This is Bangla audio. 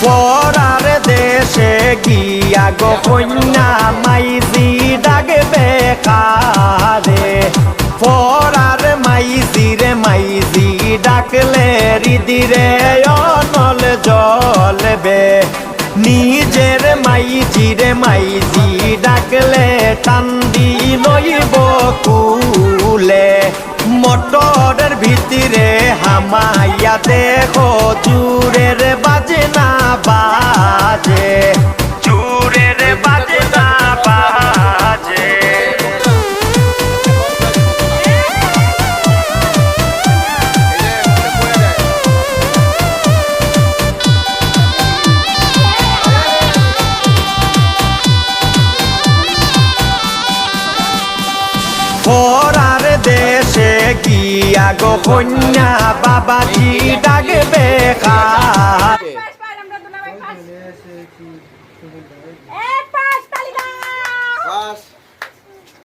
পরার দেশে গিয়া গো কন্যা মাইজি ডাকবে কারে পরার মাইজি রে মাইজি ডাকলে হৃদিরে অনল জ্বলবে নিজের মাইজি রে মাইজি ডাকলে টান্দি লইব কুলে মোটরের ভিতরে হামাইয়া দেখো জুরের বাজে না বাজে জুরের বাজে না বাজে পরার দেশে গিয়া গো কন্যা বাবাজি ডাকবে কার